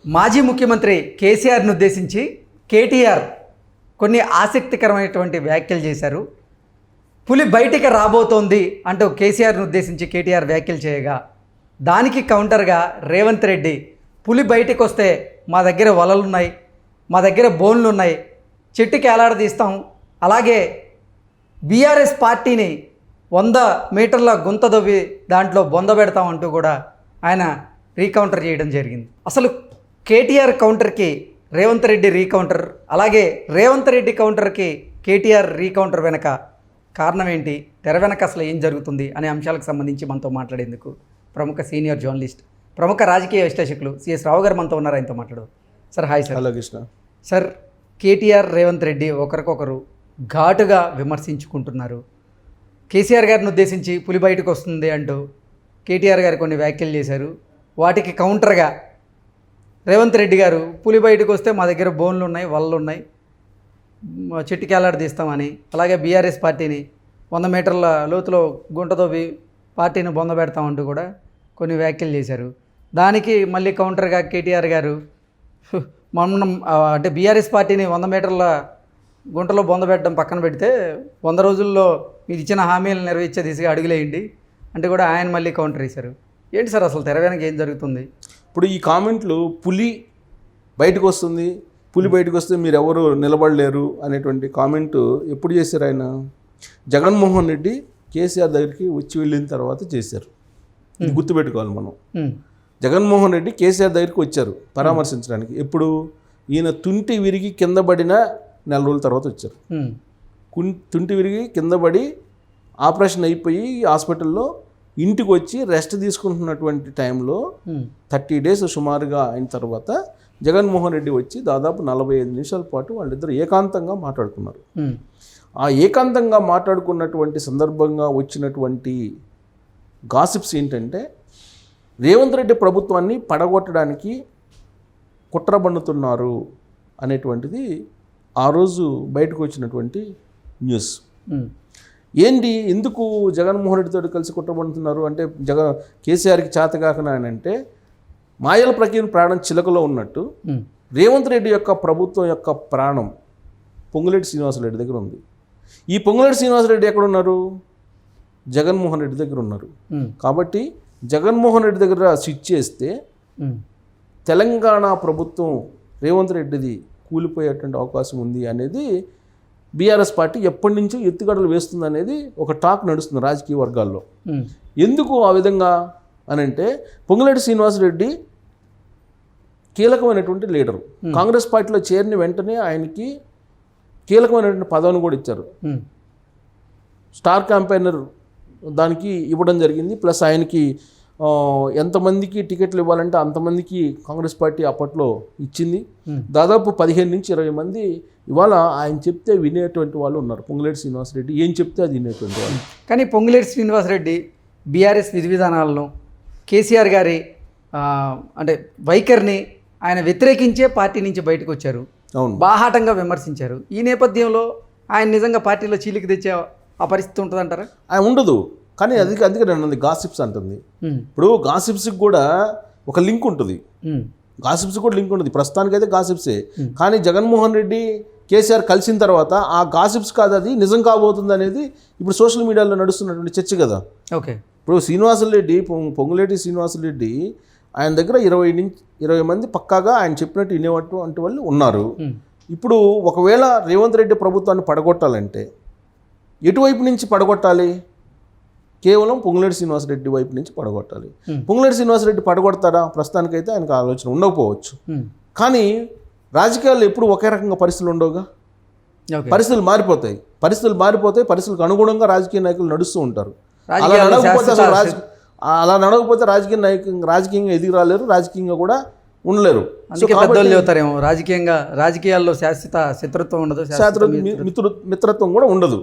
మాజీ ముఖ్యమంత్రి కేసీఆర్ను ఉద్దేశించి కేటీఆర్ కొన్ని ఆసక్తికరమైనటువంటి వ్యాఖ్యలు చేశారు. పులి బయటికి రాబోతోంది అంటూ కేసీఆర్ను ఉద్దేశించి కేటీఆర్ వ్యాఖ్యలు చేయగా, దానికి కౌంటర్గా రేవంత్ రెడ్డి పులి బయటికి వస్తే మా దగ్గర వలలున్నాయి, మా దగ్గర బోన్లు ఉన్నాయి, చెట్టుకి ఏలాడదీస్తాం, అలాగే బీఆర్ఎస్ పార్టీని 100 మీటర్ల గుంత దొవ్వి దాంట్లో బొంద పెడతాం అంటూ కూడా ఆయన రీకౌంటర్ చేయడం జరిగింది. అసలు కేటీఆర్ కౌంటర్కి రేవంత్ రెడ్డి రీకౌంటర్, అలాగే రేవంత్ రెడ్డి కౌంటర్కి కేటీఆర్ రీకౌంటర్ వెనక కారణం ఏంటి, తెర వెనక అసలు ఏం జరుగుతుంది అనే అంశాలకు సంబంధించి మనతో మాట్లాడేందుకు ప్రముఖ సీనియర్ జర్నలిస్ట్, ప్రముఖ రాజకీయ విశ్లేషకులు సిఎస్ రావు గారు మనతో ఉన్నారు. ఆయనతో మాట్లాడు. Sir hi sir. Hello Krishna. Sir, KTR Revanth Reddy ఒకరికొకరు ఘాటుగా విమర్శించుకుంటున్నారు. కేసీఆర్ గారిని ఉద్దేశించి పులి బయటకు వస్తుంది అంటూ కేటీఆర్ గారు కొన్ని వ్యాఖ్యలు చేశారు. వాటికి కౌంటర్గా రేవంత్ రెడ్డి గారు పులి బయటకు వస్తే మా దగ్గర బోన్లు ఉన్నాయి, వలలు ఉన్నాయి, చెట్టుకేలాడ తీస్తామని, అలాగే బీఆర్ఎస్ పార్టీని 100 మీటర్ల లోతులో గుంటతో పార్టీని బొంద పెడతామంటూ కూడా కొన్ని వ్యాఖ్యలు చేశారు. దానికి మళ్ళీ కౌంటర్గా కేటీఆర్ గారు మనం అంటే బీఆర్ఎస్ పార్టీని 100 మీటర్ల గుంటలో బొంద పెట్టడం పక్కన పెడితే 100 రోజుల్లో మీరు ఇచ్చిన హామీలను నెరవేర్చే దిశగా అడుగులేయండి అంటే కూడా ఆయన మళ్ళీ కౌంటర్ వేశారు. ఏంటి సార్ అసలు తెర వెనక ఏం జరుగుతుంది? ఇప్పుడు ఈ కామెంట్లు పులి బయటకు వస్తుంది, పులి బయటకు వస్తే మీరు ఎవరు నిలబడలేరు అనేటువంటి కామెంటు ఎప్పుడు చేశారు? ఆయన జగన్మోహన్ రెడ్డి కేసీఆర్ దగ్గరికి వచ్చి వెళ్ళిన తర్వాత చేశారు. ఇది గుర్తుపెట్టుకోవాలి మనం. జగన్మోహన్ రెడ్డి కేసీఆర్ దగ్గరికి వచ్చారు పరామర్శించడానికి. ఎప్పుడు? ఈయన తుంటి విరిగి కింద పడిన 4 రోజుల తర్వాత వచ్చారు. తుంటి విరిగి కింద పడి ఆపరేషన్ అయిపోయి హాస్పిటల్లో ఇంటికి వచ్చి రెస్ట్ తీసుకుంటున్నటువంటి టైంలో 30 డేస్ సుమారుగా అయిన తర్వాత జగన్మోహన్ రెడ్డి వచ్చి దాదాపు 45 నిమిషాల పాటు వాళ్ళిద్దరు ఏకాంతంగా మాట్లాడుకున్నారు. ఆ ఏకాంతంగా మాట్లాడుకున్నటువంటి సందర్భంగా వచ్చినటువంటి గాసిప్స్ ఏంటంటే, రేవంత్ రెడ్డి ప్రభుత్వాన్ని పడగొట్టడానికి కుట్ర పన్నుతున్నారు అనేటువంటిది ఆ రోజు బయటకు వచ్చినటువంటి న్యూస్. ఏంటి, ఎందుకు జగన్మోహన్ రెడ్డితో కలిసి కుట్రపడుతున్నారు అంటే, కేసీఆర్కి చేతగాకనా అని అంటే, మాయల ప్రకీర్ణ ప్రాణం చిలకలో ఉన్నట్టు రేవంత్ రెడ్డి యొక్క ప్రభుత్వం యొక్క ప్రాణం పొంగులేటి శ్రీనివాసరెడ్డి దగ్గర ఉంది. ఈ పొంగులేటి శ్రీనివాసరెడ్డి ఎక్కడున్నారు? జగన్మోహన్ రెడ్డి దగ్గర ఉన్నారు. కాబట్టి జగన్మోహన్ రెడ్డి దగ్గర స్విచ్ చేస్తే తెలంగాణ ప్రభుత్వం రేవంత్ రెడ్డిది కూలిపోయేటువంటి అవకాశం ఉంది అనేది బీఆర్ఎస్ పార్టీ ఎప్పటి నుంచో ఎత్తుగడలు వేస్తుంది అనేది ఒక టాక్ నడుస్తుంది రాజకీయ వర్గాల్లో. ఎందుకు ఆ విధంగా అని అంటే, పొంగులేటి శ్రీనివాసరెడ్డి కీలకమైనటువంటి లీడరు. కాంగ్రెస్ పార్టీలో చేరిన వెంటనే ఆయనకి కీలకమైనటువంటి పదవిని కూడా ఇచ్చారు. స్టార్ క్యాంపెయినర్ దానికి ఇవ్వడం జరిగింది. ప్లస్ ఆయనకి ఎంతమందికి టికెట్లు ఇవ్వాలంటే అంతమందికి కాంగ్రెస్ పార్టీ అప్పట్లో ఇచ్చింది. దాదాపు 15 నుంచి 20 మంది ఇవాళ ఆయన చెప్తే వినేటువంటి వాళ్ళు ఉన్నారు. పొంగులేటి శ్రీనివాసరెడ్డి ఏం చెప్తే అది వినేటువంటి వాళ్ళు. కానీ పొంగులేటి శ్రీనివాసరెడ్డి బీఆర్ఎస్ విధి విధానాలను, కేసీఆర్ గారి అంటే వైఖరిని ఆయన వ్యతిరేకించే పార్టీ నుంచి బయటకు వచ్చారు. అవును, బాహాటంగా విమర్శించారు. ఈ నేపథ్యంలో ఆయన నిజంగా పార్టీలో చీలికి తెచ్చే ఆ పరిస్థితి ఉంటుందంటారా? ఆయన ఉండదు. కానీ అందుకే నన్ను గాసిప్స్ అంటుంది. ఇప్పుడు గాసిప్స్కి కూడా ఒక లింక్ ఉంటుంది. గాసిప్స్ కూడా లింక్ ఉంటుంది. ప్రస్తుతానికైతే గాసిప్సే. కానీ జగన్మోహన్ రెడ్డి కేసీఆర్ కలిసిన తర్వాత ఆ గాసిప్స్ కాదు, అది నిజం కాబోతుంది అనేది ఇప్పుడు సోషల్ మీడియాలో నడుస్తున్నటువంటి చర్చ కదా. ఓకే, ఇప్పుడు శ్రీనివాసరెడ్డి, పొంగులేటి శ్రీనివాసరెడ్డి ఆయన దగ్గర 20 మంది పక్కాగా ఆయన చెప్పినట్టు వినేటువంటి వాళ్ళు ఉన్నారు. ఇప్పుడు ఒకవేళ రేవంత్ రెడ్డి ప్రభుత్వాన్ని పడగొట్టాలంటే ఎటువైపు నుంచి పడగొట్టాలి? కేవలం పొంగులేటి శ్రీనివాసరెడ్డి వైపు నుంచి పడగొట్టాలి. పొంగులేటి శ్రీనివాసరెడ్డి పడగొడతాడా? ప్రస్తుతానికైతే ఆయనకు ఆలోచన ఉండకపోవచ్చు. కానీ రాజకీయాల్లో ఎప్పుడు ఒకే రకంగా పరిస్థితులు ఉండవుగా. పరిస్థితులు మారిపోతాయి. పరిస్థితులకు అనుగుణంగా రాజకీయ నాయకులు నడుస్తూ ఉంటారు. అలా నడవకపోతే రాజకీయంగా ఎదిగి రాలేరు, రాజకీయంగా కూడా ఉండలేరు. రాజకీయాల్లో శాశ్వత శత్రుత్వం ఉండదు, మిత్రత్వం కూడా ఉండదు.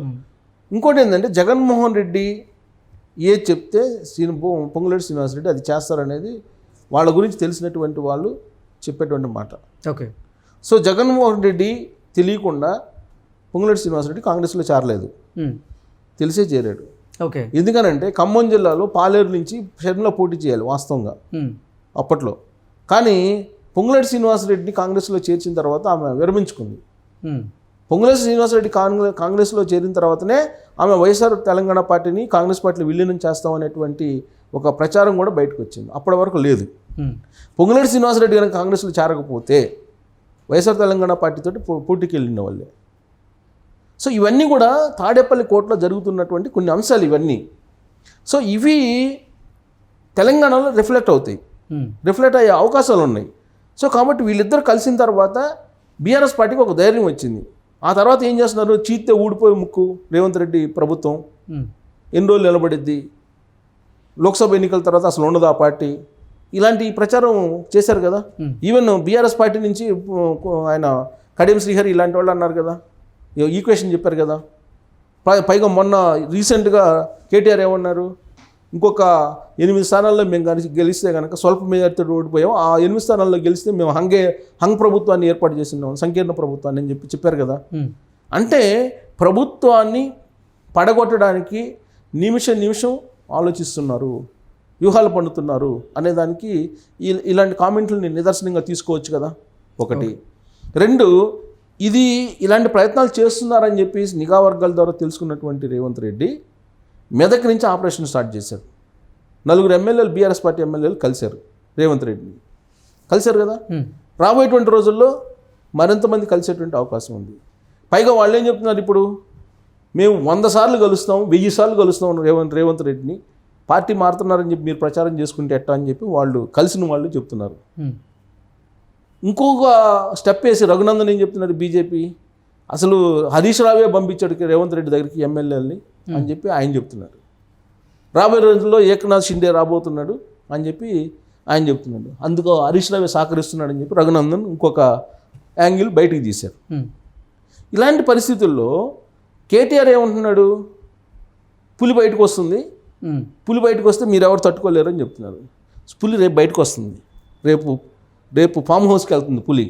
ఇంకోటి ఏంటంటే, జగన్మోహన్ రెడ్డి ఏ చెప్తే పొంగులేటి శ్రీనివాసరెడ్డి అది చేస్తారనేది వాళ్ళ గురించి తెలిసినటువంటి వాళ్ళు చెప్పేటువంటి మాట. ఓకే, సో జగన్మోహన్ రెడ్డి తెలియకుండా పొంగులేటి శ్రీనివాసరెడ్డి కాంగ్రెస్లో చేరలేదు, తెలిసే చేరాడు. ఓకే, ఎందుకనంటే ఖమ్మం జిల్లాలో పాలేరు నుంచి షర్మిల పోటీ చేయాలి వాస్తవంగా అప్పట్లో. కానీ పొంగులేటి శ్రీనివాసరెడ్డిని కాంగ్రెస్లో చేర్చిన తర్వాత ఆమె విరమించుకుంది. ఉమ్, పొంగులేటి శ్రీనివాసరెడ్డి కాంగ్రెస్లో చేరిన తర్వాతనే ఆమె వైఎస్ఆర్ తెలంగాణ పార్టీని కాంగ్రెస్ పార్టీలో విలీనం చేస్తామనేటువంటి ఒక ప్రచారం కూడా బయటకు వచ్చింది. అప్పటి వరకు లేదు. ఉమ్, పొంగులేటి శ్రీనివాసరెడ్డి కనుక కాంగ్రెస్లో చేరకపోతే వైఎస్ఆర్ తెలంగాణ పార్టీతోటి పోటీకి వెళ్ళిన వాళ్ళే. సో ఇవన్నీ కూడా తాడేపల్లి కోర్టులో జరుగుతున్నటువంటి కొన్ని అంశాలు ఇవన్నీ. సో ఇవి తెలంగాణలో రిఫ్లెక్ట్ అవుతాయి, ఉమ్, రిఫ్లెక్ట్ అయ్యే అవకాశాలు ఉన్నాయి. సో కాబట్టి వీళ్ళిద్దరు కలిసిన తర్వాత బీఆర్ఎస్ పార్టీకి ఒక ధైర్యం వచ్చింది. ఆ తర్వాత ఏం చేస్తున్నారు, చీత్తే ఊడిపోయి ముక్కు రేవంత్ రెడ్డి ప్రభుత్వం ఉమ్, ఎన్ని రోజులు నిలబడిద్ది, లోక్సభ ఎన్నికల తర్వాత అసలు ఉండదు ఆ పార్టీ, ఇలాంటి ప్రచారం చేశారు కదా. ఈవెన్ బీఆర్ఎస్ పార్టీ నుంచి ఆయన కడియం శ్రీహరి ఇలాంటి వాళ్ళు అన్నారు కదా, ఈక్వేషన్ చెప్పారు కదా. పైగా మొన్న రీసెంట్గా కేటీఆర్ ఏమన్నారు, ఇంకొక 8 స్థానాల్లో మేము కానీ గెలిస్తే కనుక స్వల్ప మెజార్టీతో ఓడిపోయాం, ఆ 8 స్థానాల్లో గెలిస్తే మేము హంగ్ ప్రభుత్వాన్ని ఏర్పాటు చేసినాం, సంకీర్ణ ప్రభుత్వాన్ని అని చెప్పారు కదా. ఉమ్, అంటే ప్రభుత్వాన్ని పడగొట్టడానికి నిమిషం ఆలోచిస్తున్నారు, వ్యూహాలు పండుతున్నారు అనేదానికి ఇలాంటి కామెంట్లని నిదర్శనంగా తీసుకోవచ్చు కదా. ఒకటి. రెండు, ఇది ఇలాంటి ప్రయత్నాలు చేస్తున్నారని చెప్పి నిఘా వర్గాల ద్వారా తెలుసుకున్నటువంటి రేవంత్ రెడ్డి మెదక్ నుంచి ఆపరేషన్ స్టార్ట్ చేశారు. 4 ఎమ్మెల్యేలు బీఆర్ఎస్ పార్టీ ఎమ్మెల్యేలు కలిశారు రేవంత్ రెడ్డిని, కలిశారు కదా. రాబోయేటువంటి రోజుల్లో మరింతమంది కలిసేటువంటి అవకాశం ఉంది. పైగా వాళ్ళు ఏం చెప్తున్నారు, ఇప్పుడు మేము 100 సార్లు కలుస్తాం, 1000 సార్లు కలుస్తాం రేవంత్ రెడ్డిని, పార్టీ మారుతున్నారని చెప్పి మీరు ప్రచారం చేసుకుంటే ఎట్టా అని చెప్పి వాళ్ళు కలిసిన వాళ్ళు చెప్తున్నారు. ఇంకొక స్టెప్ వేసి రఘునందన్ ఏం చెప్తున్నారు, బీజేపీ అసలు హరీష్ రావే పంపించాడు రేవంత్ రెడ్డి దగ్గరికి ఎమ్మెల్యేలని అని చెప్పి ఆయన చెప్తున్నారు. రాబోయే రోజుల్లో ఏకనాథ్ షిండే రాబోతున్నాడు అని చెప్పి ఆయన చెప్తున్నాడు. అందుకు హరీష్ రావే సహకరిస్తున్నాడు అని చెప్పి రఘునందన్ ఇంకొక యాంగిల్ బయటికి తీశారు. ఇలాంటి పరిస్థితుల్లో కేటీఆర్ ఏమంటున్నాడు, పులి బయటకు వస్తుంది, పులి బయటకు వస్తే మీరు ఎవరు తట్టుకోలేరు అని చెప్తున్నారు. పులి రేపు బయటకు వస్తుంది, రేపు ఫామ్ హౌస్కి వెళ్తుంది పులి.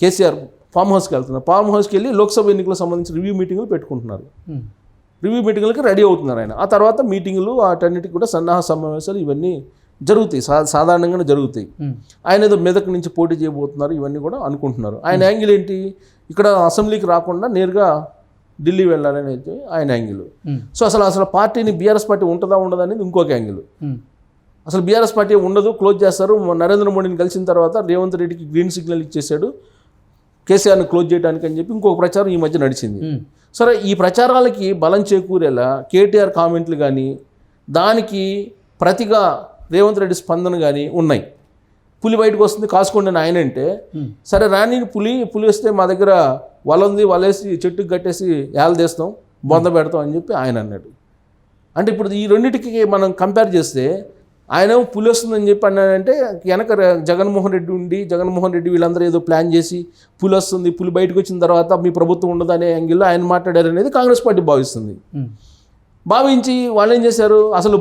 కేసీఆర్ ఫామ్ హౌస్కి వెళ్తున్నారు. ఫామ్ హౌస్కి వెళ్ళి లోక్సభ ఎన్నికలకు సంబంధించిన రివ్యూ మీటింగులు పెట్టుకుంటున్నారు. రివ్యూ మీటింగులకి రెడీ అవుతున్నారు ఆయన. ఆ తర్వాత మీటింగులు వాటన్నిటికి కూడా సన్నాహ సమావేశాలు ఇవన్నీ జరుగుతాయి, సాధారణంగానే జరుగుతాయి. ఆయన ఏదో మెదక్ నుంచి పోటీ చేయబోతున్నారు, ఇవన్నీ కూడా అనుకుంటున్నారు. ఆయన యాంగిల్ ఏంటి, ఇక్కడ అసెంబ్లీకి రాకుండా నేరుగా ఢిల్లీ వెళ్ళాలని అయితే ఆయన యాంగిల్. సో అసలు పార్టీని బీఆర్ఎస్ పార్టీ ఉంటుందా ఉండదా అనేది ఇంకొక యాంగిల్. అసలు బీఆర్ఎస్ పార్టీ ఉండదు, క్లోజ్ చేస్తారు. నరేంద్ర మోడీని కలిసిన తర్వాత రేవంత్ రెడ్డికి గ్రీన్ సిగ్నల్ ఇచ్చేశాడు కేసీఆర్ని క్లోజ్ చేయడానికి అని చెప్పి ఇంకొక ప్రచారం ఈ మధ్య నడిచింది. సరే, ఈ ప్రచారాలకి బలం చేకూరేలా కేటీఆర్ కామెంట్లు కానీ దానికి ప్రతిగా రేవంత్ రెడ్డి స్పందన కానీ ఉన్నాయి. పులి బయటకు వస్తుంది కాసుకోండి అని ఆయన అంటే, సరే రాని పులి వస్తే మా దగ్గర వల ఉంది, వలేసి చెట్టుకు కట్టేసి ఏలదేస్తాం, బొంద పెడతాం అని చెప్పి ఆయన అన్నాడు. అంటే ఇప్పుడు ఈ రెండింటికి మనం కంపేర్ చేస్తే ఆయన పులి వస్తుందని చెప్పి అన్నాడంటే వెనక జగన్మోహన్ రెడ్డి వీళ్ళందరూ ఏదో ప్లాన్ చేసి పులి వస్తుంది, పులి బయటకు వచ్చిన తర్వాత మీ ప్రభుత్వం ఉండదు అనే యాంగిల్లో ఆయన మాట్లాడారు అనేది కాంగ్రెస్ పార్టీ భావిస్తుంది. భావించి వాళ్ళు ఏం చేశారు, అసలు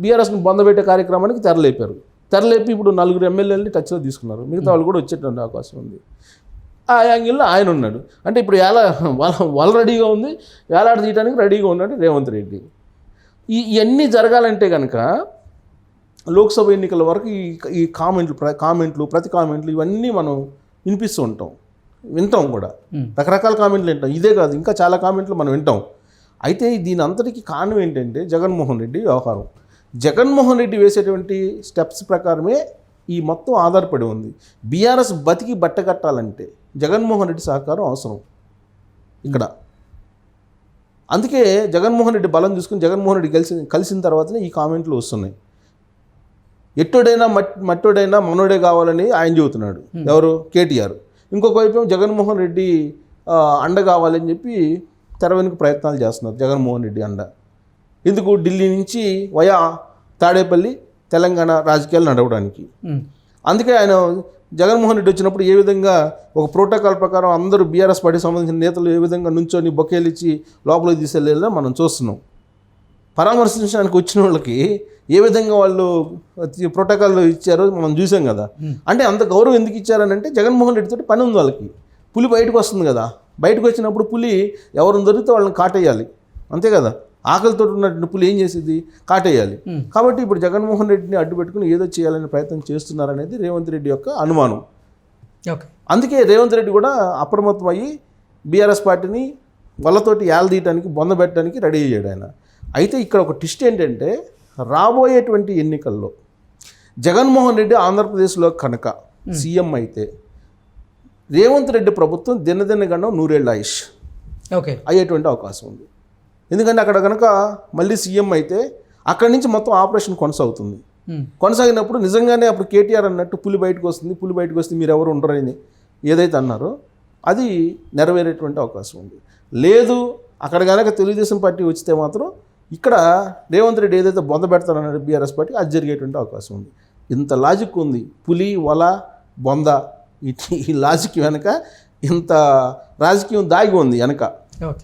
బీఆర్ఎస్ని బొందబెట్టే కార్యక్రమానికి తెరలేపి ఇప్పుడు 4 ఎమ్మెల్యేలని టచ్లో తీసుకున్నారు. మిగతా వాళ్ళు కూడా వచ్చేటువంటి అవకాశం ఉంది. ఆ యాంగిల్లో ఆయన ఉన్నాడు. అంటే ఇప్పుడు వాళ్ళ రెడీగా ఉంది, వేలాడ తీయడానికి రెడీగా ఉన్నాడు రేవంత్ రెడ్డి. ఇవన్నీ జరగాలంటే కనుక లోక్సభ ఎన్నికల వరకు ఈ ప్రతి కామెంట్లు ఇవన్నీ మనం వింటాం కూడా. రకరకాల కామెంట్లు వింటాం. ఇదే కాదు, ఇంకా చాలా కామెంట్లు మనం వింటాం. అయితే దీని అంతటికి కారణం ఏంటంటే జగన్మోహన్ రెడ్డి వ్యవహారం. జగన్మోహన్ రెడ్డి వేసేటువంటి స్టెప్స్ ప్రకారమే ఈ మొత్తం ఆధారపడి ఉంది. బీఆర్ఎస్ బతికి బట్టకట్టాలంటే జగన్మోహన్ రెడ్డి సహకారం అవసరం ఇక్కడ. అందుకే జగన్మోహన్ రెడ్డి బలం చూసుకుని జగన్మోహన్ రెడ్డి కలిసిన తర్వాతనే ఈ కామెంట్లు వస్తున్నాయి. ఎట్టోడైనా మట్టోడైనా మనోడే కావాలని ఆయన చెబుతున్నాడు, ఎవరు, కేటీఆర్. ఇంకొక వైపు జగన్మోహన్ రెడ్డి అండ కావాలని చెప్పి తెర వెనుక ప్రయత్నాలు చేస్తున్నారు. జగన్మోహన్ రెడ్డి అండ ఎందుకు, ఢిల్లీ నుంచి వయా తాడేపల్లి తెలంగాణ రాజకీయాలు నడవడానికి. అందుకే ఆయన జగన్మోహన్ రెడ్డి వచ్చినప్పుడు ఏ విధంగా ఒక ప్రోటోకాల్ ప్రకారం అందరూ బీఆర్ఎస్ పార్టీకి సంబంధించిన నేతలు ఏ విధంగా నుంచొని బొకేలు ఇచ్చి లోపలికి తీసుకెళ్ళేలా మనం చూస్తున్నాం. పరామర్శించడానికి వచ్చిన వాళ్ళకి ఏ విధంగా వాళ్ళు ప్రోటోకాల్ ఇచ్చారో మనం చూసాం కదా. అంటే అంత గౌరవం ఎందుకు ఇచ్చారని అంటే జగన్మోహన్ రెడ్డితో పని ఉంది వాళ్ళకి. పులి బయటకు వస్తుంది కదా, బయటకు వచ్చినప్పుడు పులి ఎవరిని దొరికితే వాళ్ళని కాటేయాలి, అంతే కదా. ఆకలితో ఉన్నటువంటి పులి ఏం చేసేది? కాటేయాలి. కాబట్టి ఇప్పుడు జగన్మోహన్ రెడ్డిని అడ్డు పెట్టుకుని ఏదో చేయాలనే ప్రయత్నం చేస్తున్నారనేది రేవంత్ రెడ్డి యొక్క అనుమానం. ఓకే. అందుకే రేవంత్ రెడ్డి కూడా అప్రమత్తం అయ్యి బీఆర్ఎస్ పార్టీని వాళ్ళతోటి ఏలదీయడానికి బొందబెట్టడానికి రెడీ అయ్యాడు ఆయన. అయితే ఇక్కడ ఒక ట్విస్ట్ ఏంటంటే రాబోయేటువంటి ఎన్నికల్లో జగన్మోహన్ రెడ్డి ఆంధ్రప్రదేశ్లో కనుక సీఎం అయితే రేవంత్ రెడ్డి ప్రభుత్వం దినదినగండం 100 ఏళ్ళ ఆయుష్ ఓకే అయ్యేటువంటి అవకాశం ఉంది. ఎందుకంటే అక్కడ కనుక మళ్ళీ సీఎం అయితే అక్కడి నుంచి మొత్తం ఆపరేషన్ కొనసాగుతుంది. కొనసాగినప్పుడు నిజంగానే అప్పుడు కేటీఆర్ అన్నట్టు పులి బయటకు వస్తే మీరు ఎవరు ఉండరని ఏదైతే అన్నారో అది నెరవేరేటువంటి అవకాశం ఉంది. లేదు అక్కడ కనుక తెలుగుదేశం పార్టీ వచ్చితే మాత్రం ఇక్కడ రేవంత్ రెడ్డి ఏదైతే బొంద పెడతారన్నాడు బీఆర్ఎస్ పార్టీ అది జరిగేటువంటి అవకాశం ఉంది. ఇంత లాజిక్ ఉంది. పులి, వల, బొంద ఈ లాజిక్ వెనక ఇంత రాజకీయం దాగి ఉంది వెనక. ఓకే.